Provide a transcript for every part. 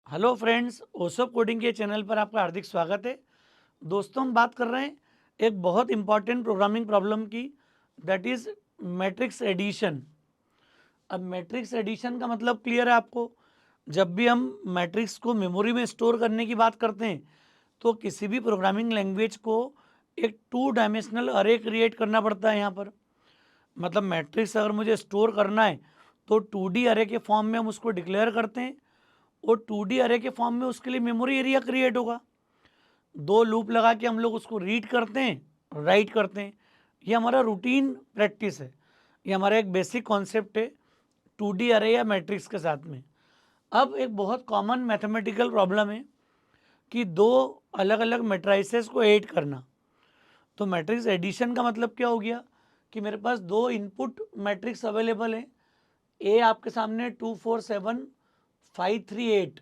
Hello friends, ओसोप coding के channel पर आपका हार्दिक स्वागत है। दोस्तों, हम बात कर रहे हैं एक बहुत इंपॉर्टेंट प्रोग्रामिंग प्रॉब्लम की, दैट इज मैट्रिक्स एडिशन। अब मैट्रिक्स एडिशन का मतलब क्लियर है आपको। जब भी हम मैट्रिक्स को मेमोरी में स्टोर करने की बात करते हैं तो किसी भी प्रोग्रामिंग लैंग्वेज को एक टू डायमेंशनल अरे क्रिएट करना पड़ता है। यहाँ पर मतलब मैट्रिक्स अगर मुझे स्टोर करना है तो 2D अरे के फॉर्म में हम उसको डिक्लेयर करते हैं और 2D अरे के फॉर्म में उसके लिए मेमोरी एरिया क्रिएट होगा। दो लूप लगा के हम लोग उसको रीड करते हैं, राइट करते हैं। ये हमारा रूटीन प्रैक्टिस है, ये हमारा एक बेसिक कॉन्सेप्ट है 2D अरे या मैट्रिक्स के साथ में। अब एक बहुत कॉमन मैथमेटिकल प्रॉब्लम है कि दो अलग अलग मैट्राइसेस को ऐड करना। तो मैट्रिक्स एडिशन का मतलब क्या हो गया कि मेरे पास दो इनपुट मैट्रिक्स अवेलेबल है। ए आपके सामने 2 4 7 5 3 8,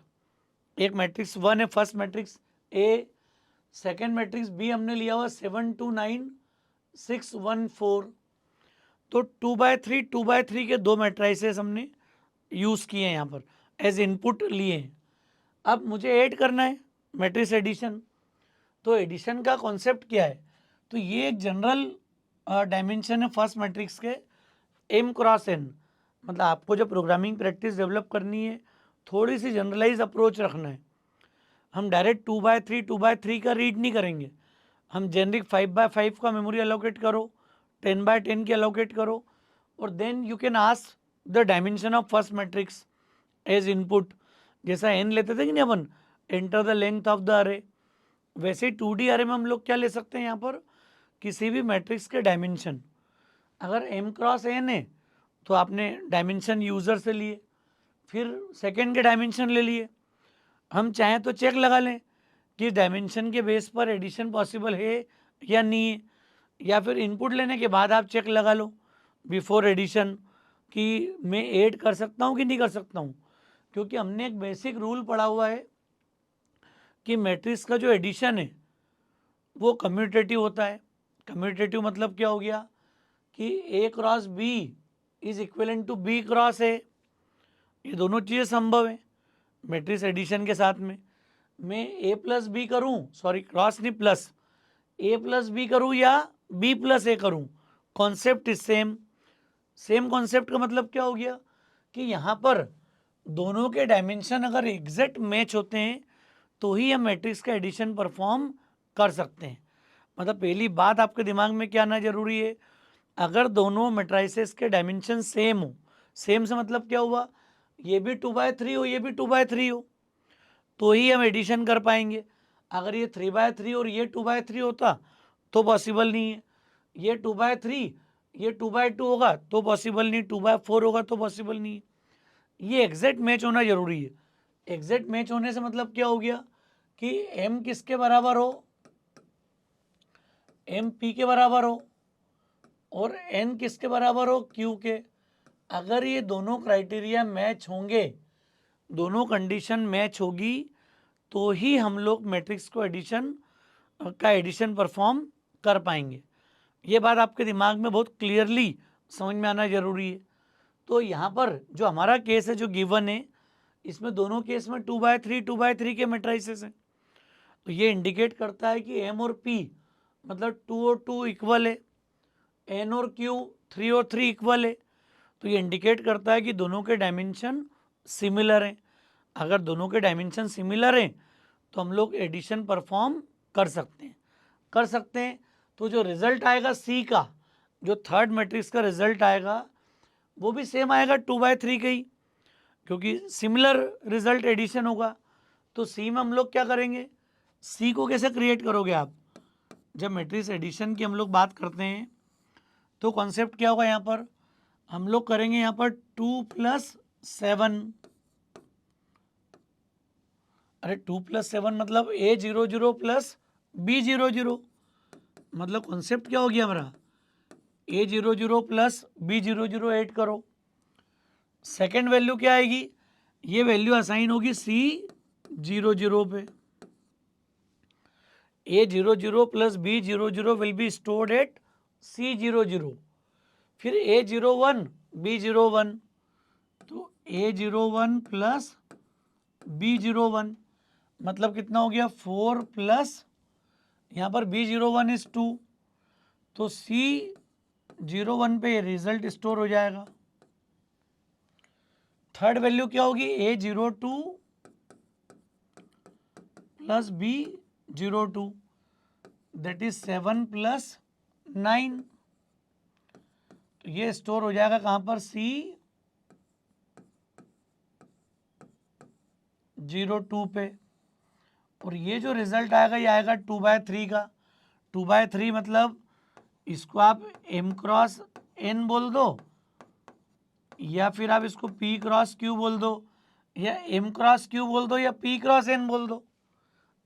एक मैट्रिक्स 1 है, first matrix A. Second matrix B हमने लिया हुआ 7 2 9 6 1 4। तो 2 बाय 3 के दो मैट्राइसेस हमने यूज़ किए हैं, यहाँ पर एज इनपुट लिए हैं। अब मुझे ऐड करना है मैट्रिक्स एडिशन। तो एडिशन का कॉन्सेप्ट क्या है? तो ये एक जनरल डायमेंशन है फर्स्ट मैट्रिक्स के, एम क्रॉस एन। मतलब आपको जो प्रोग्रामिंग प्रैक्टिस डेवलप करनी है, थोड़ी सी जनरलाइज अप्रोच रखना है। हम डायरेक्ट 2 बाय 3 का रीड नहीं करेंगे। हम जेनरिक 5 बाय 5 का मेमोरी अलोकेट करो, 10 बाय 10 की अलोकेट करो, और then you can ask the dimension of first matrix as input. जैसा एन लेते थे कि नहीं अपन, enter the length of the array, वैसे ही 2D अरे में हम लोग क्या ले सकते हैं यहाँ पर, किसी भी मैट्रिक्स के डायमेंशन। अगर एम क्रॉस एन है तो आपने डायमेंशन यूज़र से लिए, फिर सेकेंड के डायमेंशन ले लिए। हम चाहें तो चेक लगा लें कि डायमेंशन के बेस पर एडिशन पॉसिबल है या नहीं है, या फिर इनपुट लेने के बाद आप चेक लगा लो बिफोर एडिशन कि मैं ऐड कर सकता हूँ कि नहीं कर सकता हूँ। क्योंकि हमने एक बेसिक रूल पढ़ा हुआ है कि मैट्रिक्स का जो एडिशन है वो कम्यूटेटिव होता है। कम्यूटेटिव मतलब क्या हो गया कि a cross b is equivalent to b cross a. ये दोनों चीज़ें संभव है मैट्रिक्स एडिशन के साथ में। मैं ए प्लस बी करूँ, सॉरी क्रॉस नहीं प्लस, ए प्लस बी करूँ या बी प्लस ए करूँ, concept is same. Same concept का मतलब क्या हो गया कि यहाँ पर दोनों के डायमेंशन अगर एग्जैक्ट मैच होते हैं तो ही हम मैट्रिक्स का एडिशन परफॉर्म कर सकते हैं। मतलब पहली बात आपके दिमाग में क्या आना जरूरी है, अगर दोनों मैट्राइसेस के डायमेंशन सेम हो, सेम से मतलब क्या हुआ, ये भी 2 बाय 3 हो, ये भी 2 बाय 3 हो, तो ही हम एडिशन कर पाएंगे। अगर ये 3 बाय 3 और ये 2 बाय 3 होता तो पॉसिबल नहीं है। ये 2 बाय 3, ये 2 बाय 2 होगा तो पॉसिबल नहीं, 2 बाय 4 होगा तो पॉसिबल नहीं है। ये एग्जैक्ट मैच होना जरूरी है। एग्जैक्ट मैच होने से मतलब क्या हो गया कि एम किसके बराबर हो, एम पी के बराबर हो, और एन किसके बराबर हो, क्यू के। अगर ये दोनों क्राइटेरिया मैच होंगे, दोनों कंडीशन मैच होगी, तो ही हम लोग मैट्रिक्स को एडिशन का एडिशन परफॉर्म कर पाएंगे। ये बात आपके दिमाग में बहुत क्लियरली समझ में आना जरूरी है। तो यहाँ पर जो हमारा केस है जो गिवन है, इसमें दोनों केस में 2 बाय 3 के मैट्राइसेस हैं। तो ये इंडिकेट करता है कि एम और पी मतलब 2 और 2 इक्वल है, एन और क्यू 3 और 3 इक्वल है। तो ये इंडिकेट करता है कि दोनों के डायमेंशन सिमिलर हैं। अगर दोनों के डायमेंशन सिमिलर हैं तो हम लोग एडिशन परफॉर्म कर सकते हैं। तो जो रिजल्ट आएगा सी का, जो थर्ड मैट्रिक्स का रिजल्ट आएगा वो भी सेम आएगा 2 बाय 3 का ही, क्योंकि सिमिलर रिजल्ट एडिशन होगा। तो सी में हम लोग क्या करेंगे, सी को कैसे क्रिएट करोगे आप? जब मैट्रिक्स एडिशन की हम लोग बात करते हैं तो कॉन्सेप्ट क्या होगा, यहाँ पर हम लोग करेंगे यहाँ पर 2 + 7। अरे 2 + 7 मतलब A00 + B00, मतलब कॉन्सेप्ट क्या हो गया हमारा, A00 + B00 ऐड करो। सेकेंड वैल्यू क्या आएगी, ये वैल्यू असाइन होगी C00 पे। A00 + B00 will be stored at C00। फिर A01 B01, तो A01 + B01 मतलब कितना हो गया 4 प्लस यहाँ पर B01 इज 2, तो C01 पे ये रिजल्ट स्टोर हो जाएगा। थर्ड वैल्यू क्या होगी A02 plus B02 that is 7 plus 9, तो ये स्टोर हो जाएगा कहाँ पर C02 पे। और ये जो रिजल्ट आएगा ये आएगा 2/3 का। 2/3 मतलब इसको आप m क्रॉस n बोल दो या फिर आप इसको p क्रॉस q बोल दो या m क्रॉस q बोल दो या p क्रॉस n बोल दो।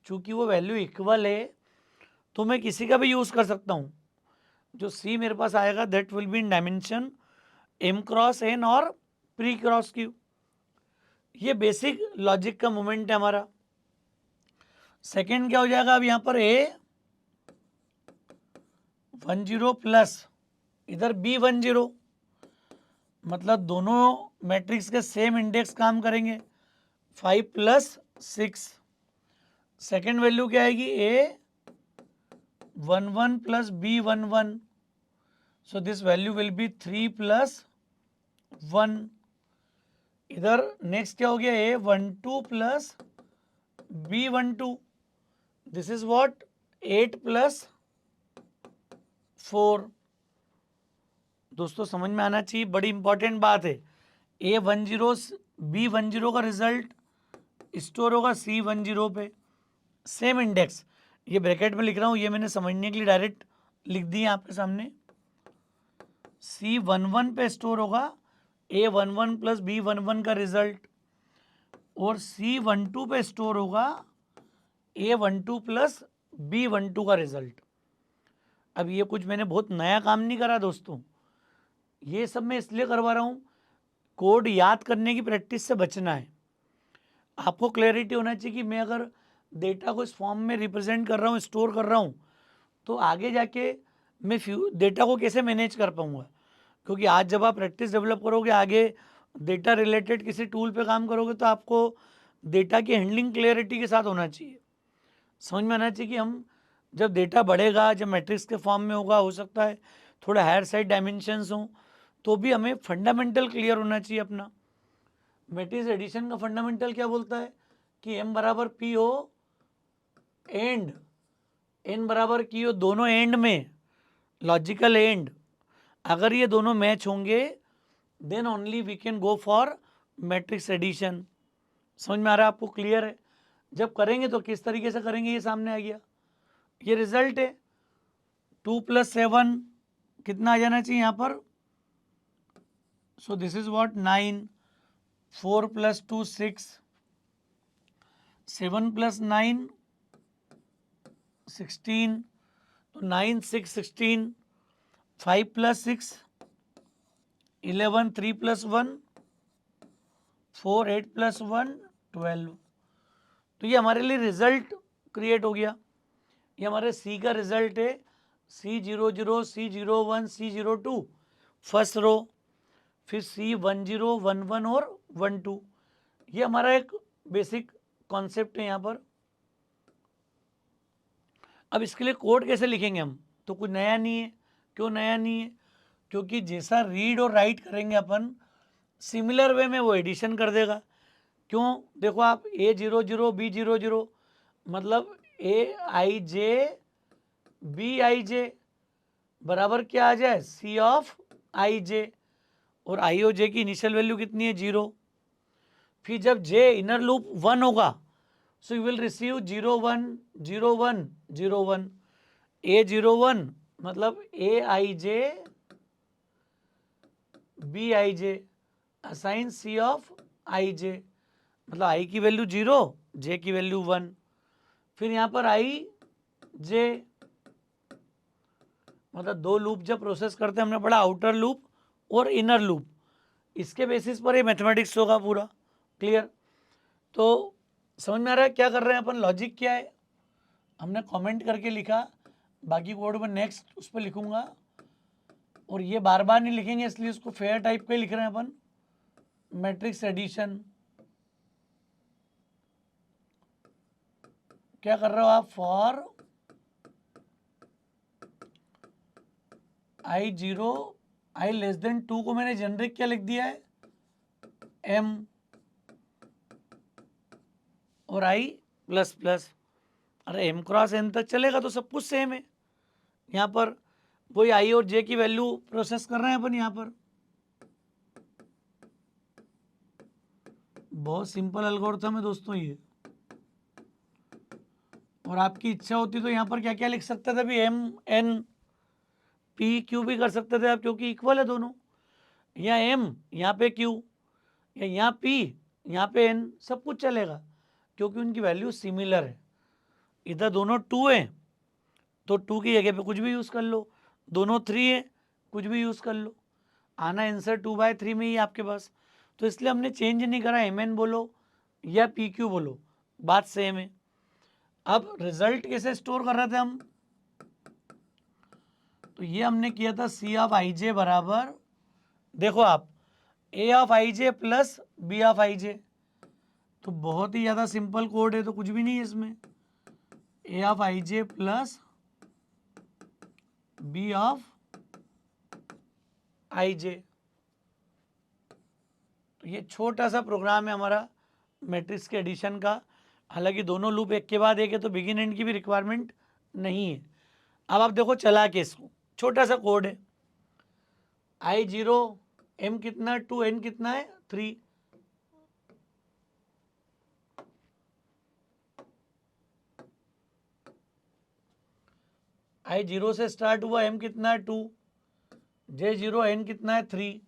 चूंकि वो वैल्यू इक्वल है तो मैं किसी का भी यूज़ कर सकता हूँ। जो c मेरे पास आएगा that will be in dimension m cross n और p क्रॉस q। ये बेसिक लॉजिक का मोमेंट है हमारा। सेकेंड क्या हो जाएगा अब यहाँ पर A10 प्लस इधर B10 मतलब दोनों मैट्रिक्स के सेम इंडेक्स काम करेंगे 5 प्लस 6। सेकेंड वैल्यू क्या आएगी A11 plus B11, so this value will be 3 plus 1। इधर नेक्स्ट क्या हो गया A12 plus B12, this is what 8 plus 4। दोस्तों समझ में आना चाहिए, बड़ी इंपॉर्टेंट बात है। A10 B10 का रिजल्ट स्टोर होगा C10 पे, सेम इंडेक्स। ये ब्रैकेट में लिख रहा हूँ, ये मैंने समझने के लिए डायरेक्ट लिख दी आपके सामने। C11 पे स्टोर होगा A11 प्लस B11 का रिजल्ट और C12 पे स्टोर होगा A12 प्लस B12 का रिजल्ट। अब ये कुछ मैंने बहुत नया काम नहीं करा दोस्तों, ये सब मैं इसलिए करवा रहा हूँ कोड याद करने की प्रैक्टिस से बचना है। आपको क्लैरिटी होना चाहिए कि मैं अगर डेटा को इस फॉर्म में रिप्रेजेंट कर रहा हूँ, स्टोर कर रहा हूँ, तो आगे जाके मैं डेटा को कैसे मैनेज कर पाऊँगा। क्योंकि आज जब आप प्रैक्टिस डेवलप करोगे, आगे डेटा रिलेटेड किसी टूल पे काम करोगे, तो आपको डेटा की हैंडलिंग क्लियरिटी के साथ होना चाहिए। समझ में आना चाहिए कि हम जब डेटा बढ़ेगा, जब मैट्रिक्स के फॉर्म में होगा, हो सकता है थोड़ा हायर साइड डायमेंशंस हों, तो भी हमें फंडामेंटल क्लियर होना चाहिए अपना। मैट्रिक्स एडिशन का फंडामेंटल क्या बोलता है कि m बराबर p हो एंड n बराबर की हो दोनों एंड में, लॉजिकल एंड। अगर ये दोनों मैच होंगे then only we can go for matrix addition. समझ में आ रहा है आपको, क्लियर है। जब करेंगे तो किस तरीके से करेंगे ये सामने आ गया, ये रिजल्ट है 2 प्लस 7 कितना आ जाना चाहिए यहाँ पर, so this is what 9, 4 plus 2 6, 7 plus 9 16, तो 9 6 16, 5 प्लस 6 11, 3 प्लस 1 4, 8 प्लस 1 12। तो ये हमारे लिए रिजल्ट क्रिएट हो गया। ये हमारे सी का रिजल्ट है C00, C01, C02 first row, फिर C10, 11 और 12। ये हमारा एक बेसिक कॉन्सेप्ट है यहाँ पर। अब इसके लिए कोड कैसे लिखेंगे हम, तो कुछ नया नहीं है। क्यों नया नहीं है, क्योंकि जैसा रीड और राइट करेंगे अपन सिमिलर वे में वो एडिशन कर देगा। क्यों, देखो आप A00 B00 मतलब AIJ BIJ बराबर क्या आ जाए C ऑफ IJ, और IOJ की इनिशियल वैल्यू कितनी है 0। फिर जब J इनर लूप 1 होगा so you will receive 01 01 01, A01 मतलब AIJ BIJ assign C of IJ, मतलब I की वैल्यू 0, J की वैल्यू 1। फिर यहाँ पर IJ मतलब दो लूप जब प्रोसेस करते हैं, हमने पढ़ा आउटर लूप और इनर लूप, इसके बेसिस पर ये मैथमेटिक्स होगा पूरा। क्लियर, तो समझ में आ रहा है क्या कर रहे हैं अपन, लॉजिक क्या है हमने कमेंट करके लिखा, बाकी कोड में नेक्स्ट उस पर लिखूंगा। और ये बार बार नहीं लिखेंगे इसलिए उसको फेयर टाइप पे लिख रहे हैं अपन, मैट्रिक्स एडिशन। क्या कर रहे हो आप, फॉर i0 i<2 को मैंने जेनरिक क्या लिख दिया है, m, और i प्लस प्लस। अरे m क्रॉस n तक चलेगा तो सब कुछ सेम है। यहाँ पर वही i और j की वैल्यू प्रोसेस कर रहे हैं अपन यहाँ पर। बहुत सिंपल एल्गोरिथम है दोस्तों ये। और आपकी इच्छा होती तो यहाँ पर क्या क्या लिख सकते थे अभी, m n p q भी कर सकते थे आप, क्योंकि इक्वल है दोनों। यहाँ m, यहाँ पे q, या यहाँ p, यहाँ पे n, सब कुछ चलेगा क्योंकि उनकी वैल्यू सिमिलर है। इधर दोनों 2 है तो 2 की जगह पे कुछ भी यूज़ कर लो, दोनों 3 है कुछ भी यूज़ कर लो, आना आंसर 2/3 में ही आपके पास। तो इसलिए हमने चेंज नहीं करा, mn बोलो या pq बोलो, बात सेम है। अब रिजल्ट कैसे स्टोर कर रहे थे हम, तो ये हमने किया था c ऑफ ij बराबर, देखो आप, a of ij plus b of ij, तो बहुत ही ज़्यादा सिंपल कोड है, तो कुछ भी नहीं है इसमें, a of ij plus b of ij। तो ये छोटा सा प्रोग्राम है हमारा मैट्रिक्स के एडिशन का। हालांकि दोनों लूप एक के बाद एक है तो बिगिन एंड की भी रिक्वायरमेंट नहीं है। अब आप देखो चला के इसको, छोटा सा कोड है, i0 m कितना 2, n कितना है 3, i0 से स्टार्ट हुआ, m कितना है 2, j0 n कितना है 3।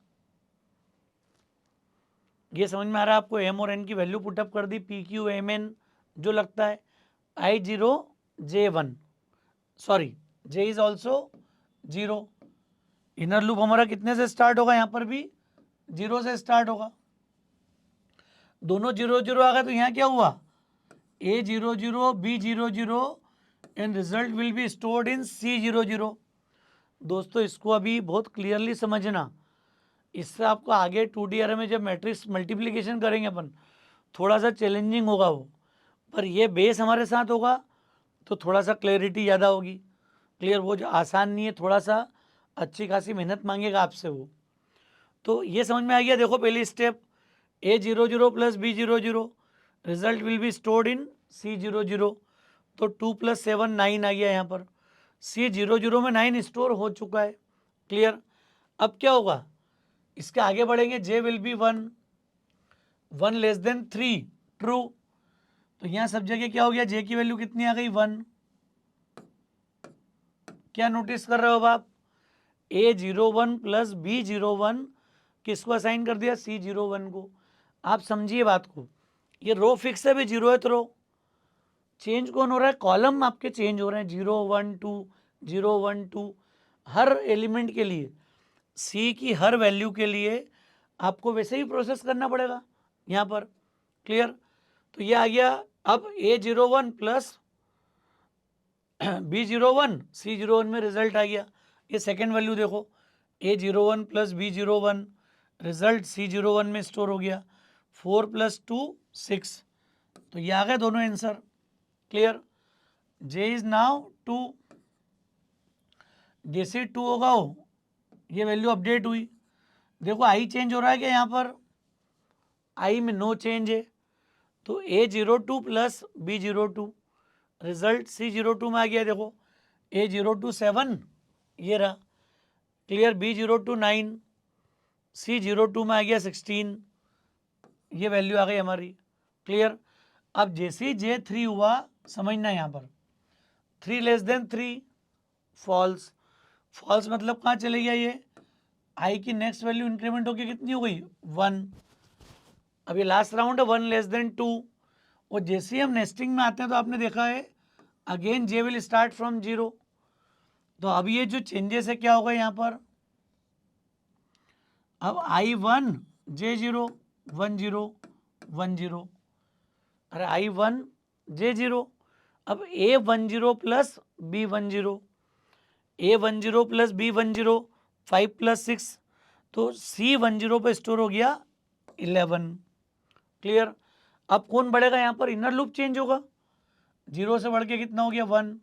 ये समझ में आ रहा है आपको, m और n की वैल्यू पुटअप कर दी, p q m n जो लगता है, i0 j1, sorry j is also 0। Inner loop हमारा कितने से स्टार्ट होगा, यहाँ पर भी 0 से स्टार्ट होगा, दोनों 0 0 आ गए तो यहाँ क्या हुआ, a0 0 b0 0 and result will be stored in c0 0। दोस्तों इसको अभी बहुत क्लियरली समझना, इससे आपको आगे 2D अरे में जब मैट्रिक्स मल्टीप्लिकेशन करेंगे अपन, थोड़ा सा चैलेंजिंग होगा वो, पर ये बेस हमारे साथ होगा तो थोड़ा सा क्लैरिटी ज़्यादा होगी। क्लियर, वो जो आसान नहीं है, थोड़ा सा अच्छी खासी मेहनत मांगेगा आपसे वो। तो ये समझ में आ गया। देखो पहली step, a0 0 plus b0 0, result will be stored in c0 0, तो 2 + 7 9 आ गया यहाँ पर, c0 0 में 9 स्टोर हो चुका है। क्लियर, अब क्या होगा, इसके आगे बढ़ेंगे, j will be 1 1 less than 3 true, तो यहाँ सब जगह क्या हो गया, j की वैल्यू कितनी आ गई 1। क्या नोटिस कर रहे हो आप, a01 प्लस b01 किसको असाइन कर दिया, c01 को। आप समझिए बात को, ये रो फिक्स है भी, 0th रो, चेंज कौन हो रहा है, कॉलम आपके चेंज हो रहे हैं, 0 1 2 0 1 2, हर एलिमेंट के लिए, सी की हर वैल्यू के लिए आपको वैसे ही प्रोसेस करना पड़ेगा यहाँ पर। क्लियर, तो ये आ गया। अब a01 प्लस b01 c01 में रिजल्ट आ गया। ये सेकेंड वैल्यू देखो, a01 plus b01, result c01 में स्टोर हो गया, 4 + 2 6, तो ये आ गए दोनों answer. Clear, j is now 2, जैसे 2 होगा वो ये वैल्यू अपडेट हुई। देखो i चेंज हो रहा है क्या, यहाँ पर i में नो चेंज है, तो a02 plus b02, result c02 में आ गया। देखो a02 7, ये रहा। क्लियर, b02 9, c02 में आ गया 16, ये वैल्यू आ गई हमारी। क्लियर, अब जैसे ही j3 हुआ, समझना यहाँ पर 3 लेस देन 3 फॉल्स, फॉल्स मतलब कहाँ चले गया, ये i की नेक्स्ट वैल्यू इंक्रीमेंट होकर कितनी हो गई 1। अब ये लास्ट राउंड है, 1 लेस देन 2, और जैसे ही हम नेस्टिंग में आते हैं तो आपने देखा है again j will start from 0, तो अब ये जो चेंजेस है क्या होगा यहाँ पर, अब i1 j0 1 0 1 0, अरे i1 j0, अब a10 plus b10, a10 plus b10 5 + 6, तो c10 पे स्टोर हो गया 11। क्लियर, अब कौन बढ़ेगा यहाँ पर, इनर लूप चेंज होगा, जीरो से बढ़ के कितना हो गया 1,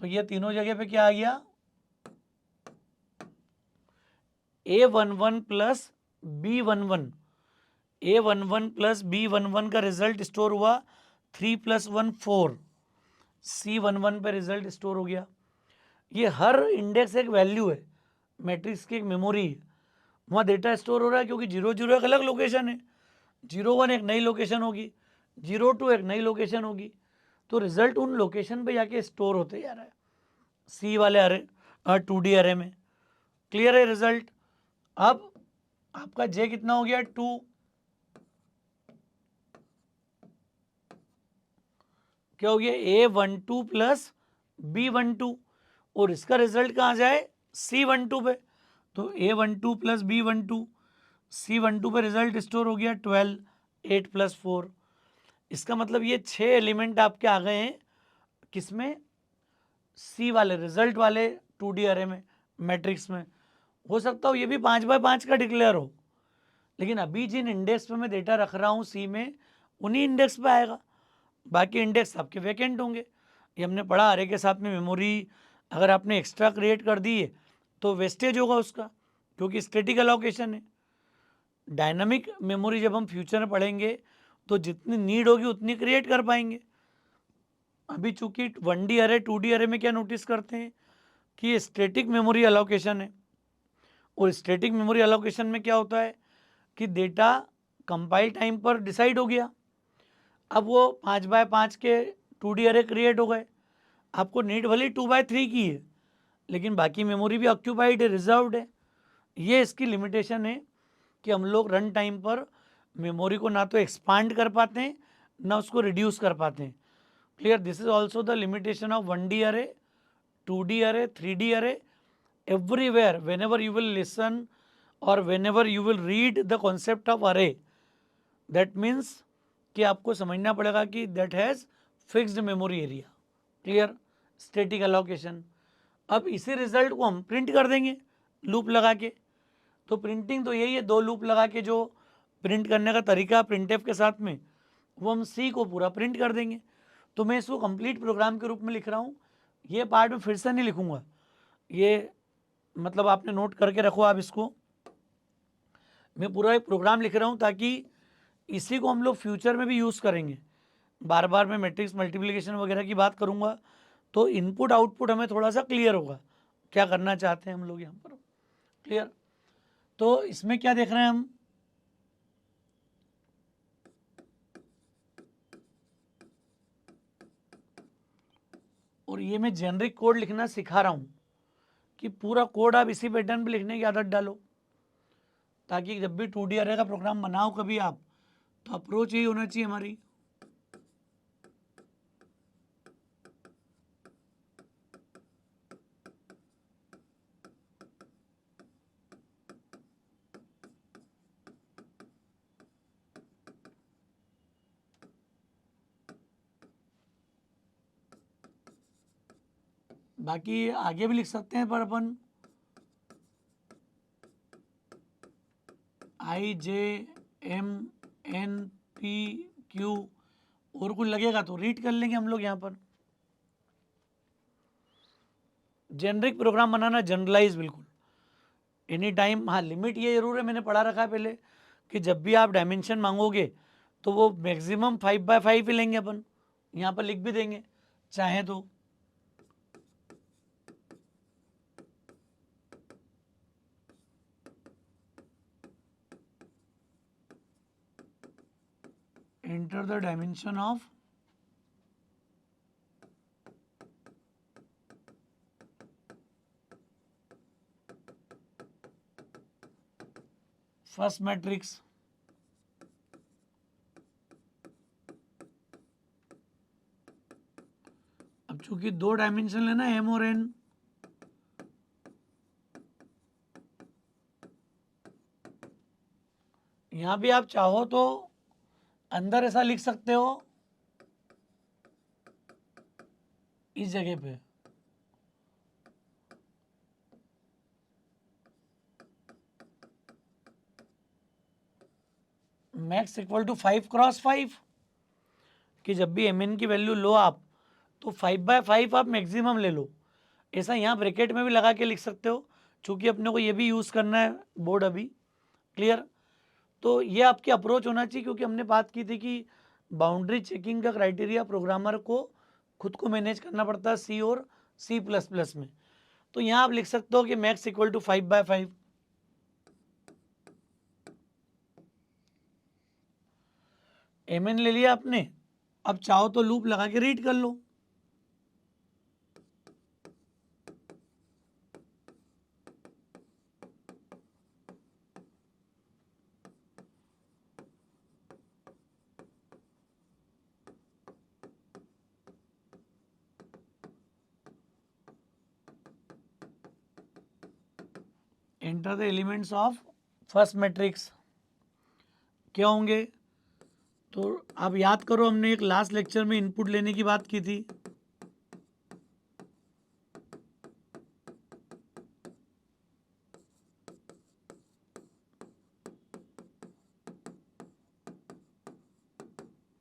तो ये तीनों जगह पे क्या आ गया A11 plus B11, A11 plus B11 का रिजल्ट स्टोर हुआ 3 + 1 4, C11 पे रिजल्ट स्टोर हो गया। ये हर इंडेक्स एक वैल्यू है, मैट्रिक्स की एक मेमोरी है, वहाँ डेटा स्टोर हो रहा है क्योंकि 0 0 एक अलग लोकेशन है, 0 1 एक नई लोकेशन होगी, 0 2 एक नई लोकेशन होगी, तो रिजल्ट उन लोकेशन पे जाके स्टोर होते जा रहा है सी वाले अरे 2D अरे में। क्लियर है रिजल्ट। अब आपका जे कितना हो गया 2, क्या हो गया A12 प्लस B12, और इसका रिजल्ट कहाँ जाए C12 पे, तो A12 प्लस B12, C12 पे रिजल्ट स्टोर हो गया 12, 8 + 4। इसका मतलब ये 6 एलिमेंट आपके आ गए हैं किसमें, सी वाले रिजल्ट वाले 2D अरे में, मैट्रिक्स में। हो सकता हो ये भी 5 × 5 का डिक्लेयर हो, लेकिन अभी जिन इंडेक्स पे मैं डेटा रख रहा हूँ सी में, उन्हीं इंडेक्स पे आएगा, बाकी इंडेक्स आपके वैकेंट होंगे। ये हमने पढ़ा अरे के साथ में मेमोरी अगर आपने एक्स्ट्रा क्रिएट कर दी है तो वेस्टेज होगा उसका, क्योंकि स्टैटिक एलोकेशन है। डायनामिक मेमोरी जब हम फ्यूचर में पढ़ेंगे तो जितनी नीड होगी उतनी क्रिएट कर पाएंगे। अभी चूंकि 1D अरे 2D अरे में क्या नोटिस करते हैं कि ये स्टैटिक मेमोरी एलोकेशन है, और स्टैटिक मेमोरी एलोकेशन में क्या होता है कि डेटा कंपाइल टाइम पर डिसाइड हो गया। अब वो 5 × 5 के 2D अरे क्रिएट हो गए, आपको नीड भले 2/3 की है, लेकिन बाकी मेमोरी भी ऑक्यूपाइड है, रिजर्व्ड है। ये इसकी लिमिटेशन है कि हम लोग रन टाइम पर मेमोरी को ना तो एक्सपांड कर पाते हैं ना उसको रिड्यूस कर पाते हैं। Clear, this is also the limitation of 1D array 2D array 3D array. Everywhere when ever you will listen और when ever you will read the concept of array, that means कि आपको समझना पड़ेगा कि that has fixed memory area. Clear, static allocation. अब इसी result को हम प्रिंट कर देंगे लूप लगा के। तो प्रिंटिंग तो यही है, 2 लूप लगा के जो प्रिंट करने का तरीका प्रिंटफ के साथ में, वो हम सी को पूरा प्रिंट कर देंगे। तो मैं इसको कंप्लीट प्रोग्राम के रूप में लिख रहा हूँ, ये पार्ट में फिर से नहीं लिखूँगा, ये मतलब आपने नोट करके रखो आप इसको। मैं पूरा एक प्रोग्राम लिख रहा हूँ ताकि इसी को हम लोग फ्यूचर में भी यूज़ करेंगे। बार बार मैं मैट्रिक्स मल्टीप्लिकेशन वगैरह की बात करूँगा तो इनपुट आउटपुट हमें थोड़ा सा क्लियर होगा क्या करना चाहते हैं हम लोग यहाँ पर। क्लियर, तो इसमें क्या देख रहे हैं हम, और ये मैं जेनरिक कोड लिखना सिखा रहा हूँ कि पूरा कोड आप इसी पैटर्न पे लिखने की आदत डालो, ताकि जब भी 2D अरे का प्रोग्राम बनाओ कभी आप, तो अप्रोच यही होना चाहिए हमारी। बाकी आगे भी लिख सकते हैं पर अपन IJMNPQ और कुछ लगेगा तो रीड कर लेंगे हम लोग यहाँ पर। जेनरिक प्रोग्राम बनाना जनरलाइज बिल्कुल एनी टाइम। हाँ, लिमिट ये जरूर है, मैंने पढ़ा रखा है पहले कि जब भी आप डायमेंशन मांगोगे तो वो मैक्सिमम 5 × 5 ही लेंगे अपन, यहाँ पर लिख भी देंगे चाहे तो। Enter the dimension of first matrix. अब चूंकि 2 डायमेंशन लेना एम और एन, यहाँ भी आप चाहो तो अंदर ऐसा लिख सकते हो इस जगह पे, मैक्स इक्वल टू 5 × 5, कि जब भी एम एन की वैल्यू लो आप, तो 5/5 आप मैक्सिमम ले लो। ऐसा यहाँ ब्रैकेट में भी लगा के लिख सकते हो, चूँकि अपने को ये भी यूज़ करना है बोर्ड अभी। क्लियर? तो ये आपकी अप्रोच होना चाहिए, क्योंकि हमने बात की थी कि बाउंड्री चेकिंग का क्राइटेरिया प्रोग्रामर को खुद को मैनेज करना पड़ता है सी और C++ में। तो यहाँ आप लिख सकते हो कि max equal to 5/5। M N ले लिया आपने, अब चाहो तो लूप लगा के रीड कर लो। Enter the elements of first matrix क्या होंगे? तो आप याद करो, हमने एक लास्ट लेक्चर में इनपुट लेने की बात की थी।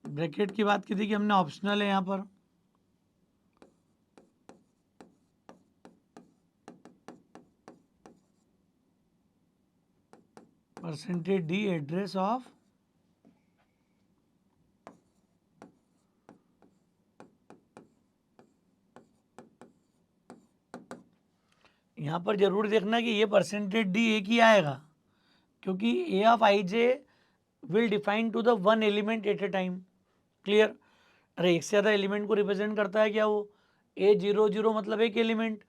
ब्रैकेट की बात की थी कि हमने ऑप्शनल है यहाँ पर। %d एड्रेस ऑफ यहाँ पर जरूर देखना कि ये %d एक ही आएगा, क्योंकि a of ij will define to the one element at a time. Clear? अरे एक से ज़्यादा एलिमेंट को रिप्रेजेंट करता है क्या वो? A00 मतलब एक एलिमेंट,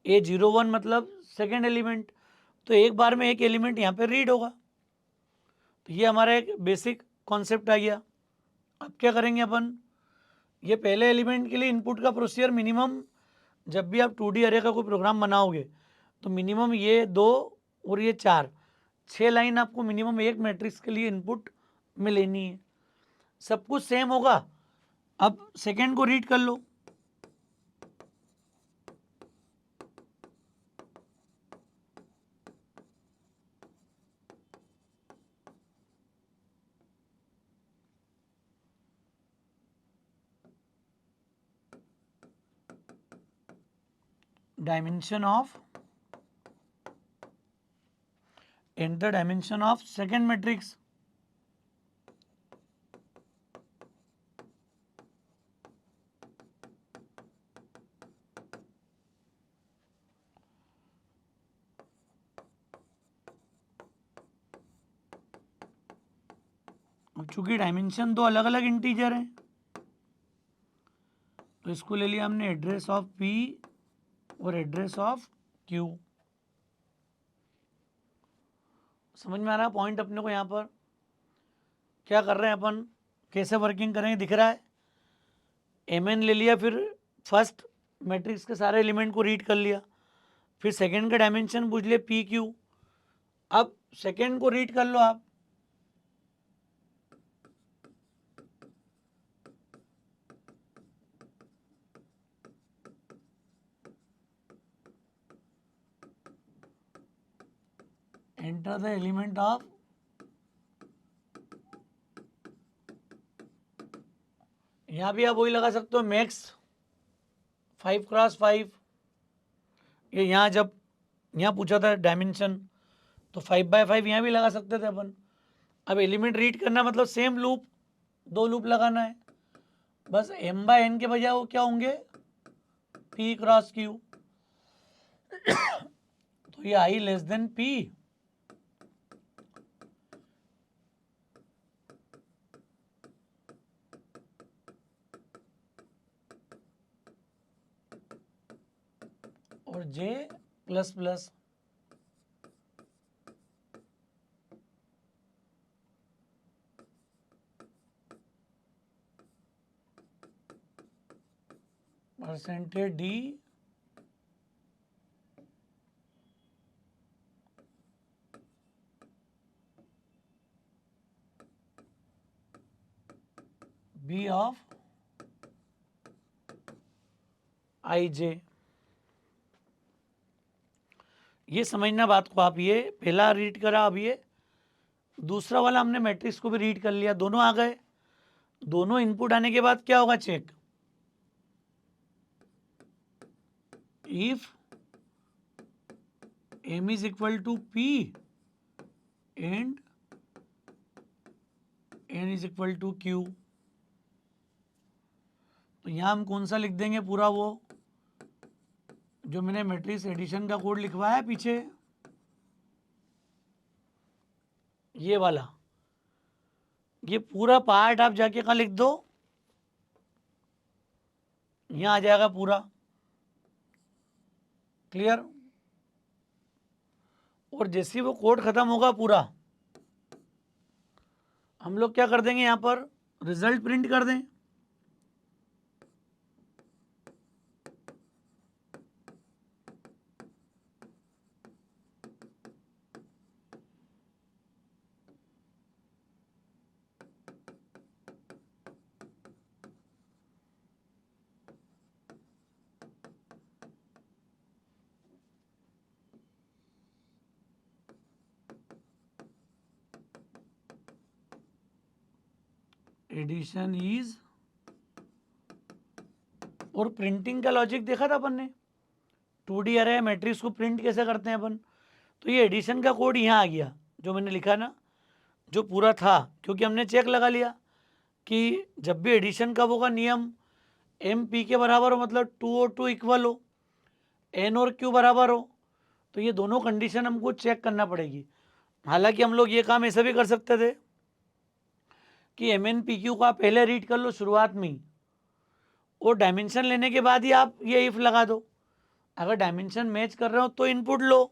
A01 मतलब सेकेंड एलिमेंट। तो एक बार में एक एलिमेंट यहाँ पे रीड होगा। तो ये हमारा एक बेसिक कॉन्सेप्ट आ गया। अब क्या करेंगे अपन? ये पहले एलिमेंट के लिए इनपुट का प्रोसीजर मिनिमम, जब भी आप 2D अरे का कोई प्रोग्राम बनाओगे तो मिनिमम ये 2 और ये 4, 6 लाइन आपको मिनिमम एक मैट्रिक्स के लिए इनपुट में लेनी है। सब कुछ सेम होगा। अब सेकेंड को रीड कर लो। Dimension of enter dimension of second matrix। अब चूंकि डायमेंशन दो अलग अलग इंटीजर हैं, तो इसको ले लिया हमने एड्रेस ऑफ P और एड्रेस ऑफ Q। समझ में आ रहा है पॉइंट अपने को? यहाँ पर क्या कर रहे हैं अपन, कैसे वर्किंग करेंगे दिख रहा है। mn ले लिया, फिर फर्स्ट मैट्रिक्स के सारे एलिमेंट को रीड कर लिया, फिर सेकंड का डायमेंशन पूछ लिया PQ। अब सेकंड को रीड कर लो आप। एंटर द एलिमेंट ऑफ, यहाँ भी आप वही लगा सकते हो, मैक्स 5x5। ये यहाँ जब यहाँ पूछा था डायमेंशन, तो 5/5 यहाँ भी लगा सकते थे अपन। अब एलिमेंट रीड करना मतलब सेम लूप, 2 लूप लगाना है। बस m/n के बजाय वो क्या होंगे, P×Q। तो ये i लेस देन P, और J++। %d B of ij। ये समझना बात को आप। ये पहला रीड करा, अब ये दूसरा वाला हमने मैट्रिक्स को भी रीड कर लिया, दोनों आ गए। दोनों इनपुट आने के बाद क्या होगा check, if m is equal to p and n is equal to q, तो यहां हम कौन सा लिख देंगे, पूरा वो जो मैंने मैट्रिक्स एडिशन का कोड लिखवाया है पीछे, ये वाला, ये पूरा पार्ट आप जाके कहाँ लिख दो, यहां आ जाएगा पूरा। क्लियर। और जैसे ही वो कोड खत्म होगा पूरा, हम लोग क्या कर देंगे, यहां पर रिजल्ट प्रिंट कर दें। एडिशन इज, और प्रिंटिंग का लॉजिक देखा था अपन ने, 2D अरे मैट्रिक्स को प्रिंट कैसे करते हैं अपन, तो ये एडिशन का कोड यहाँ आ गया जो मैंने लिखा ना, जो पूरा था, क्योंकि हमने चेक लगा लिया कि जब भी एडिशन का होगा नियम एम पी के बराबर हो, मतलब 2 और 2 इक्वल हो, एन और क्यू बराबर हो, तो ये दोनों कंडीशन हमको चेक करना पड़ेगी। हालांकि हम लोग ये काम ऐसा भी कर सकते थे कि एम एन पी क्यू का पहले रीड कर लो शुरुआत में ही, और डायमेंशन लेने के बाद ही आप ये इफ लगा दो। अगर डायमेंशन मैच कर रहे हो तो इनपुट लो,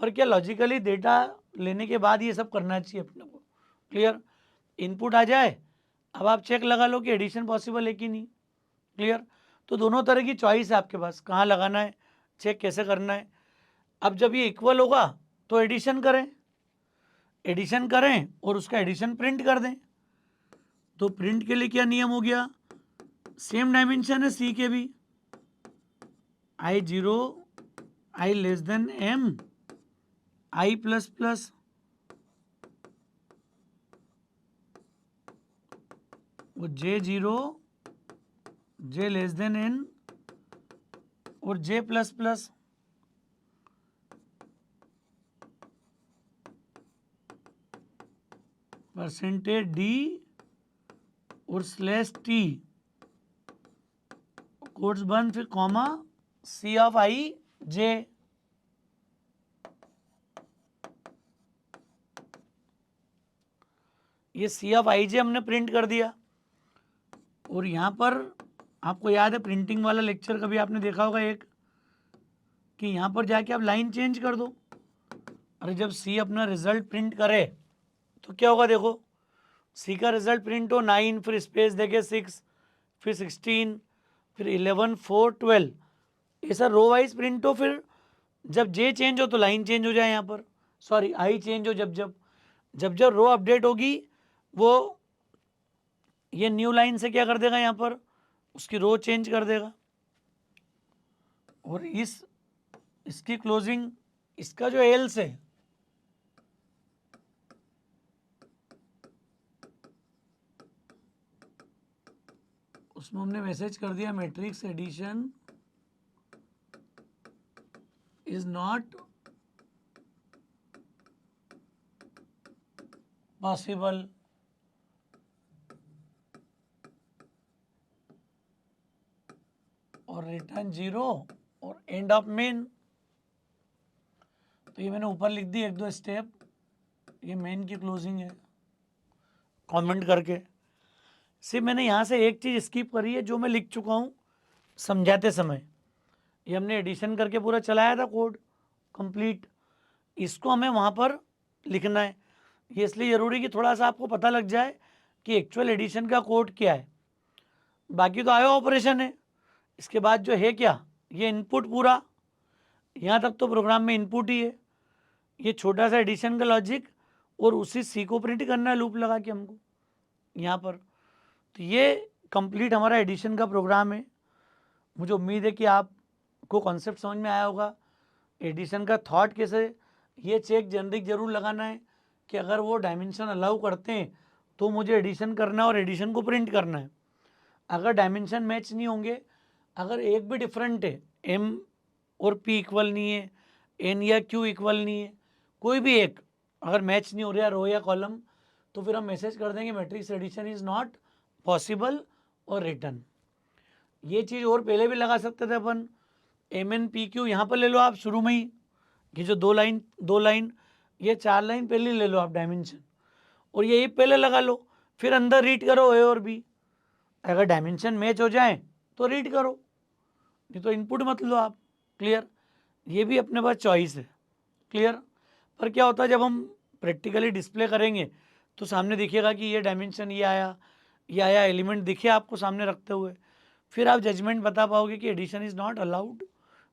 पर क्या लॉजिकली डेटा लेने के बाद ये सब करना चाहिए अपने को। क्लियर। इनपुट आ जाए, अब आप चेक लगा लो कि एडिशन पॉसिबल है कि नहीं। क्लियर। तो दोनों तरह की चॉइस है आपके पास, कहाँ लगाना है, चेक कैसे करना है। अब जब ये इक्वल होगा तो एडिशन करें, एडिशन करें और उसका एडिशन प्रिंट कर दें। तो प्रिंट के लिए क्या नियम हो गया, सेम डायमेंशन है सी के भी, I0 I less than m I plus plus, वो J0 J less than n और J plus plus, percentage d और स्लैश t, कोट्स बंद, फिर comma C of I J। ये C ऑफ I J हमने प्रिंट कर दिया। और यहाँ पर आपको याद है प्रिंटिंग वाला लेक्चर कभी आपने देखा होगा एक, कि यहाँ पर जाके आप लाइन चेंज कर दो। अरे जब C अपना रिजल्ट प्रिंट करे तो क्या होगा, देखो C का रिजल्ट प्रिंट हो 9, फिर स्पेस देके 6, फिर 16, फिर 11, 4, 12, ऐसा रो वाइज प्रिंट हो। फिर जब J चेंज हो तो लाइन चेंज हो जाए, यहाँ पर सॉरी I चेंज हो, जब रो अपडेट होगी वो ये न्यू लाइन से क्या कर देगा, यहाँ पर उसकी रो चेंज कर देगा। और इसकी क्लोजिंग, इसका जो एल्स है, उसमें हमने मैसेज कर दिया matrix addition is not possible, और रिटर्न 0 और एंड ऑफ मेन। तो ये मैंने ऊपर लिख दी 1-2 स्टेप, ये मेन की क्लोजिंग है कमेंट करके। सिर्फ मैंने यहाँ से एक चीज़ स्किप करी है जो मैं लिख चुका हूँ समझाते समय, ये हमने एडिशन करके पूरा चलाया था कोड कंप्लीट, इसको हमें वहाँ पर लिखना है। ये इसलिए ज़रूरी कि थोड़ा सा आपको पता लग जाए कि एक्चुअल एडिशन का कोड क्या है। बाकी तो आयो ऑपरेशन है, इसके बाद जो है क्या, ये इनपुट पूरा, यहाँ तक तो प्रोग्राम में इनपुट ही है, ये छोटा सा एडिशन का लॉजिक, और उसी सी को प्रिंट करना है लूप लगा के हमको यहाँ पर। तो ये कंप्लीट हमारा एडिशन का प्रोग्राम है। मुझे उम्मीद है कि आपको कॉन्सेप्ट समझ में आया होगा, एडिशन का थॉट कैसे। ये चेक जेनरिक जरूर लगाना है कि अगर वो डायमेंशन अलाउ करते हैं तो मुझे एडिशन करना है और एडिशन को प्रिंट करना है। अगर डायमेंशन मैच नहीं होंगे, अगर एक भी डिफरेंट है, एम और पी इक्वल नहीं है, एन या क्यू इक्वल नहीं है, कोई भी एक अगर मैच नहीं हो रहा रो या कॉलम, तो फिर हम मैसेज कर देंगे matrix addition is not possible और रिटर्न। ये चीज़ और पहले भी लगा सकते थे अपन, एम एन पी क्यू यहाँ पर ले लो आप शुरू में ही, ये जो दो लाइन ये 4 लाइन पहले ले लो आप डायमेंशन, और यही पहले लगा लो, फिर अंदर रीड करो ए और बी। अगर डायमेंशन मैच हो जाए तो रीड करो, नहीं तो इनपुट मत लो आप। क्लियर, ये भी अपने पास चॉइस है। क्लियर, पर क्या होता है जब हम प्रैक्टिकली डिस्प्ले करेंगे तो सामने दिखेगा कि ये डायमेंशन ये आया एलिमेंट दिखे आपको सामने रखते हुए, फिर आप जजमेंट बता पाओगे कि addition is not allowed.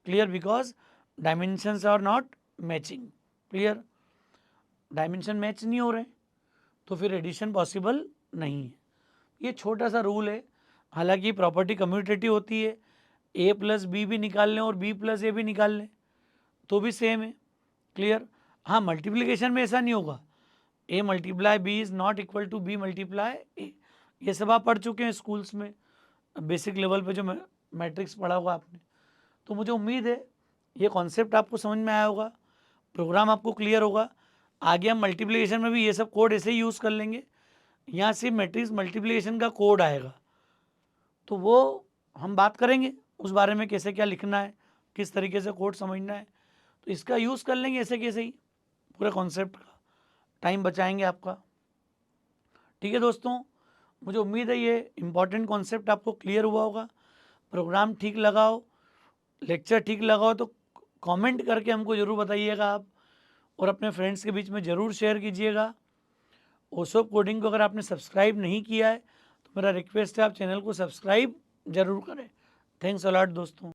Clear, because dimensions are not matching. Clear, dimension match नहीं हो रहे तो फिर एडिशन पॉसिबल नहीं है। ये छोटा सा रूल है, हालांकि प्रॉपर्टी कम्यूटेटिव होती है, ए प्लस बी भी निकाल लें और बी प्लस ए भी निकाल लें तो भी सेम है। क्लियर, हाँ मल्टीप्लिकेशन में ऐसा नहीं होगा, a multiply b is not equal to b multiply a, ये सब आप पढ़ चुके हैं स्कूल्स में, बेसिक लेवल पे जो मैट्रिक्स पढ़ा होगा आपने। तो मुझे उम्मीद है ये कॉन्सेप्ट आपको समझ में आया होगा, प्रोग्राम आपको क्लियर होगा। आगे हम मल्टीप्लिकेशन में भी ये सब कोड ऐसे ही यूज़ कर लेंगे, यहाँ से मैट्रिक्स मल्टीप्लिकेशन का कोड आएगा तो वो हम बात करेंगे उस बारे में, कैसे क्या लिखना है, किस तरीके से कोड समझना है, तो इसका यूज़ कर लेंगे ऐसे कैसे ही पूरे कॉन्सेप्ट का, टाइम बचाएंगे आपका। ठीक है दोस्तों, मुझे उम्मीद है ये इम्पॉर्टेंट कॉन्सेप्ट आपको क्लियर हुआ होगा। प्रोग्राम ठीक लगा हो, लेक्चर ठीक लगा हो तो कमेंट करके हमको ज़रूर बताइएगा आप, और अपने फ्रेंड्स के बीच में ज़रूर शेयर कीजिएगा। ओसोप कोडिंग को अगर आपने सब्सक्राइब नहीं किया है तो मेरा रिक्वेस्ट है आप चैनल को सब्सक्राइब ज़रूर करें। थैंक्स अ लॉट दोस्तों।